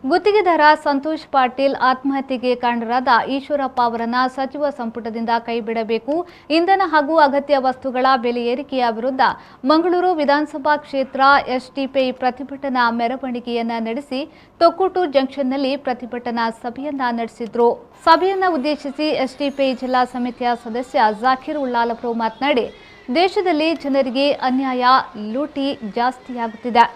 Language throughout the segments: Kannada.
ಗುತ್ತಿಗೆದಾರ ಸಂತೋಷ್ ಪಾಟೀಲ್ ಆತ್ಮಹತ್ಯೆಗೆ ಕಾರಣರಾದ ಈಶ್ವರಪ್ಪ ಅವರನ್ನ ಸಚಿವ ಸಂಪುಟದಿಂದ ಕೈಬಿಡಬೇಕು. ಇಂಧನ ಹಾಗೂ ಅಗತ್ಯ ವಸ್ತುಗಳ ಬೆಲೆ ಏರಿಕೆಯ ವಿರುದ್ಧ ಮಂಗಳೂರು ವಿಧಾನಸಭಾ ಕ್ಷೇತ್ರ ಎಸ್ಡಿಪಿಐ ಪ್ರತಿಭಟನಾ ಮೆರವಣಿಗೆಯನ್ನ ನಡೆಸಿ ತೊಕ್ಕೊಟ್ಟು ಜಂಕ್ಷನ್ನಲ್ಲಿ ಪ್ರತಿಭಟನಾ ಸಭೆಯನ್ನ ನಡೆಸಿದ್ರು. ಸಭೆಯನ್ನ ಉದ್ದೇಶಿಸಿ ಎಸ್ಡಿಪಿಐ ಜಿಲ್ಲಾ ಸಮಿತಿಯ ಸದಸ್ಯ ಜಾಕೀರ್ ಉಳ್ಳಾಲ್ ಅವರು ಮಾತನಾಡಿ, ದೇಶದಲ್ಲಿ ಜನರಿಗೆ ಅನ್ಯಾಯ, ಲೂಟಿ ಜಾಸ್ತಿಯಾಗುತ್ತಿದೆ.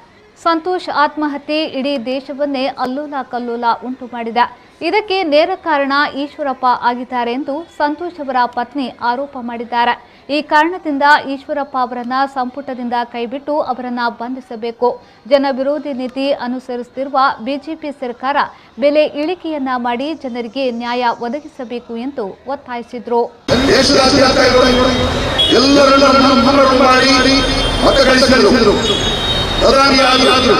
ಸಂತೋಷ್ ಆತ್ಮಹತ್ಯೆ ಇಡೀ ದೇಶವನ್ನೇ ಅಲ್ಲೋಲ ಕಲ್ಲೋಲ ಉಂಟು ಮಾಡಿದೆ. ಇದಕ್ಕೆ ನೇರ ಕಾರಣ ಈಶ್ವರಪ್ಪ ಆಗಿದ್ದಾರೆ ಎಂದು ಸಂತೋಷ್ ಅವರ ಪತ್ನಿ ಆರೋಪ ಮಾಡಿದ್ದಾರೆ. ಈ ಕಾರಣದಿಂದ ಈಶ್ವರಪ್ಪ ಅವರನ್ನ ಸಂಪುಟದಿಂದ ಕೈಬಿಟ್ಟು ಅವರನ್ನ ಬಂಧಿಸಬೇಕು. ಜನ ವಿರೋಧಿ ನೀತಿ ಅನುಸರಿಸುತ್ತಿರುವ ಬಿಜೆಪಿ ಸರ್ಕಾರ ಬೆಲೆ ಇಳಿಕೆಯನ್ನ ಮಾಡಿ ಜನರಿಗೆ ನ್ಯಾಯ ಒದಗಿಸಬೇಕು ಎಂದು ಒತ್ತಾಯಿಸಿದರು. ಪ್ರಧಾನಿಯಾದರು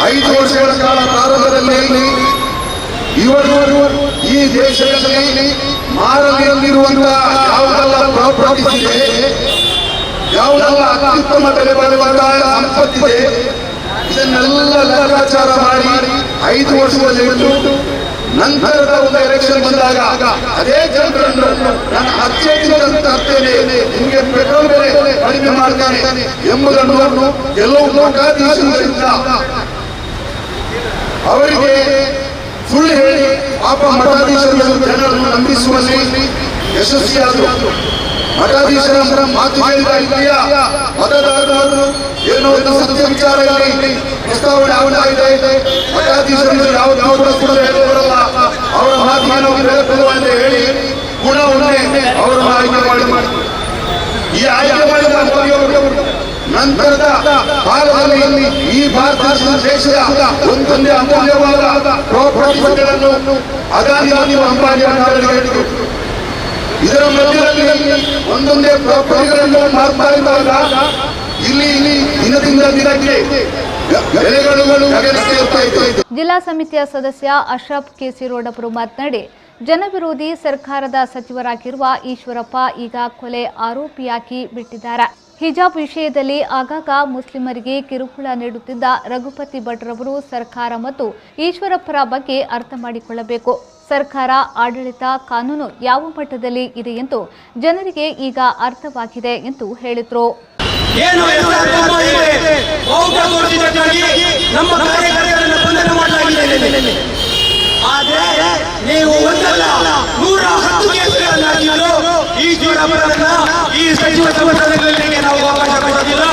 5 ವರ್ಷಗಳ ಕಾಲ ಪ್ರಾರಂಭದಲ್ಲಿ ಇವರು ಈ ದೇಶದಲ್ಲಿ ಮಾರಲಿರುವಂತಹ ಯಾವುದೆಲ್ಲ ಪ್ರಾಪರ್ಟಿ ಇದೆ, ಯಾವುದೆಲ್ಲ ಅತ್ಯುತ್ತಮ ಬೆಲೆ ಬಾಳುವಂತಹ ಸಂಪತ್ತಿದೆ, ಇದನ್ನೆಲ್ಲ ಲೆಕ್ಕಾಚಾರ ಮಾಡಿ 5 ವರ್ಷದಲ್ಲಿ ನಂತರದ ಒಂದು ಎಲೆಕ್ಷನ್ ಬಂದಾಗ ಅದೇ ಜನರನ್ನು ನಾನು ಅಚ್ಚೇತನ ತರ್ತೇನೆ, ನಿಮಗೆ ಪೆಟ್ರೋಲ್ ಬೆಲೆ ಕಡಿಮೆ ಮಾಡ್ತಾನೆ ಎಂಬುದನ್ನು ಕೆಲವು ಲೋಕಾಧೀಶರಿಂದ ಅವರಿಗೆ ಸುಳ್ಳು ಹೇಳಿ ಪಾಪ ಮಠಾಧೀಶರು ಜನರನ್ನು ನಂಬಿಸುವಲ್ಲಿ ಯಶಸ್ವಿಯಾದರು. ಮಠಾಧೀಶರ ಮಾತು ಕೇಳಿದ ಮತದಾರರು ಏನೋ ಒಂದು ಸತ್ಯ ವಿಚಾರ ಪ್ರಸ್ತಾವನೆ ಆಗ್ತಾ ಇದೆ, ಮಠಾಧೀಶರು ಯಾವುದಾದ್ರೂ ಕೂಡ ಬರಲ್ಲ, ಅವರ ಮಾತಿಗೆ ಅಂತ ಹೇಳಿ ಗುಣ ಅವರನ್ನು ಆಯ್ಕೆ ಮಾಡಿ ಈ ಆಯ್ಕೆ ಮಾಡಿದ ಮೋದಿಯವರು ನಂತರದ ಕಾಲದಲ್ಲಿ ಈ ಭಾರತ ದೇಶದ ಒಂದೊಂದೇ ಅಮೂಲ್ಯವಾದ ಪ್ರಾಪರ್ಟಿಗಳನ್ನು ಅದಾನಿ ಅಂಬಾನಿ ಹೇಳಿದರು. ಇದರ ಮಧ್ಯದಲ್ಲಿ ಒಂದೊಂದೇ ಪ್ರಾಪರ್ಟಿಗಳನ್ನು ಮಾಡ್ತಾ ಇದ್ದಾಗ ಇಲ್ಲಿ ದಿನದಿಂದ ದಿನಕ್ಕೆ ಜಿಲ್ಲಾ ಸಮಿತಿಯ ಸದಸ್ಯ ಅಶ್ರಫ್ ಕೇಸಿರೋಡ್ ಅವರು ಮಾತನಾಡಿ, ಜನವಿರೋಧಿ ಸರ್ಕಾರದ ಸಚಿವರಾಗಿರುವ ಈಶ್ವರಪ್ಪ ಈಗ ಕೊಲೆ ಆರೋಪಿಯಾಗಿ ಬಿಟ್ಟಿದ್ದಾರೆ. ಹಿಜಾಬ್ ವಿಷಯದಲ್ಲಿ ಆಗಾಗ ಮುಸ್ಲಿಮರಿಗೆ ಕಿರುಕುಳ ನೀಡುತ್ತಿದ್ದ ರಘುಪತಿ ಭಟ್ರವರು ಸರ್ಕಾರ ಮತ್ತು ಈಶ್ವರಪ್ಪರ ಬಗ್ಗೆ ಅರ್ಥ ಮಾಡಿಕೊಳ್ಳಬೇಕು. ಸರ್ಕಾರ, ಆಡಳಿತ, ಕಾನೂನು ಯಾವ ಮಟ್ಟದಲ್ಲಿ ಇದೆ ಎಂದು ಜನರಿಗೆ ಈಗ ಅರ್ಥವಾಗಿದೆ ಎಂದು ಹೇಳಿದರು. ಆದರೆ ನೀವು ಒಂದಲ್ಲ 110 ಕೇಸುಗಳನ್ನು ಹಾಕಿದ್ರು ಈಶ್ವರಪ್ಪರನ್ನ ಈ ಸಚಿವ ಸಂಪುಟದಲ್ಲಿ ನಾವು ಅವಕಾಶ ಕೊಡೋದಿಲ್ಲ.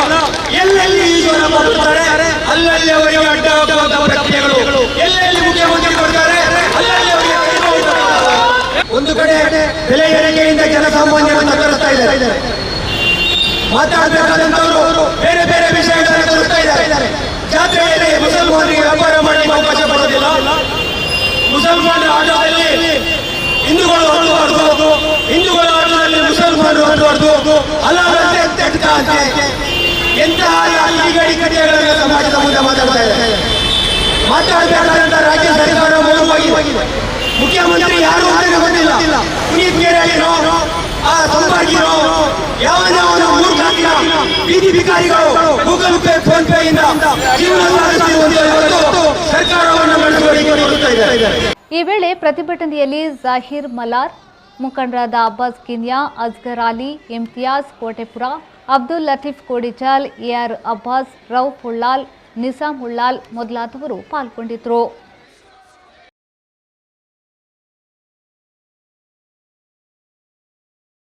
ಎಲ್ಲೆಲ್ಲಿ ಈಶ್ವರಪ್ಪ ಬರ್ತಾರೆ ಅಲ್ಲಲ್ಲಿ ಅವರಿಗೆ ಅಡ್ಡ ಹಾಕುವಂತ ಪ್ರಕ್ರಿಯೆಗಳು, ಎಲ್ಲೆಲ್ಲಿ ಮುಖ್ಯಮಂತ್ರಿ ಬರ್ತಾರೆ ಅಲ್ಲಲ್ಲಿ ಅವರಿಗೆ ಒಂದು ಕಡೆ ಬೆಲೆ ಏರಿಕೆಯಿಂದ ಜನಸಾಮಾನ್ಯರನ್ನು ತೋರಿಸ್ತಾ ಇದ್ದಾರೆ. ಮಾತಾಡಬೇಕಾದಂತವರು ಬೇರೆ ಬೇರೆ ವಿಷಯಗಳನ್ನು ತೋರಿಸ್ತಾ ಇದ್ದಾರೆ. ಜಾತ್ರೆಯಲ್ಲಿ ಮುಸಲ್ಮಾನರಿಗೆ ವ್ಯಾಪಾರ ಮಾಡಲಿಕ್ಕೆ ಅವಕಾಶ ಕೊಡೋದಿಲ್ಲ. ಮುಸಲ್ಮಾನರ ಆಟದಲ್ಲಿ ಹಿಂದೂಗಳು ಆಡಬಾರ್ದು, ಹಿಂದೂಗಳ ಆಟದಲ್ಲಿ ಮುಸಲ್ಮಾನರು ಆಡಬಾರ್ದು, ಅಲ್ಲಂತೆ ಎಂತಹ ಗಡಿಗಡಿಗಳನ್ನು ಸಮಾಜದ ಮುಂದೆ ಮಾತಾಡ್ತಾ ಇದ್ದಾರೆ. ಮಾತಾಡಬೇಕಾದಂತ ರಾಜ್ಯ ಸರ್ಕಾರ ಮೌನವಾಗಿದೆ. ಮುಖ್ಯಮಂತ್ರಿ ಯಾರು ಅಂತ ಗೊತ್ತಿಲ್ಲ. ಪುನೀತ್ ಕೇರಿಯೋ ಆ ಸಂಪರ್ಕಿರೋ ಯಾವನ ಬೀದಿ ಬಿಕಾರಿಗಳು ಗೂಗಲ್ ಪೇ, ಫೋನ್ ಪೇ ಇಂದ ಜೀವನ ಸರ್ಕಾರವನ್ನು ನಡೆಸುತ್ತಾ ಇದ್ದಾರೆ. ಈ ವೇಳೆ ಪ್ರತಿಭಟನೆಯಲ್ಲಿ ಜಾಹೀರ್ ಮಲಾರ್, ಮುಖಂಡರಾದ ಅಬ್ಬಾಸ್ ಕಿನ್ಯಾ, ಅಸ್ಗರ್ ಅಲಿ, ಇಮ್ತಿಯಾಜ್ ಕೋಟೆಪುರ, ಅಬ್ದುಲ್ ಲತೀಫ್ ಕೋಡಿಚಾಲ್, ಎಆರ್ ಅಬ್ಬಾಸ್, ರೌಫ್ ಉಳ್ಳಾಲ್, ನಿಸಾಮ್ ಉಳ್ಳಾಲ್ ಮೊದಲಾದವರು ಪಾಲ್ಗೊಂಡಿದ್ದರು.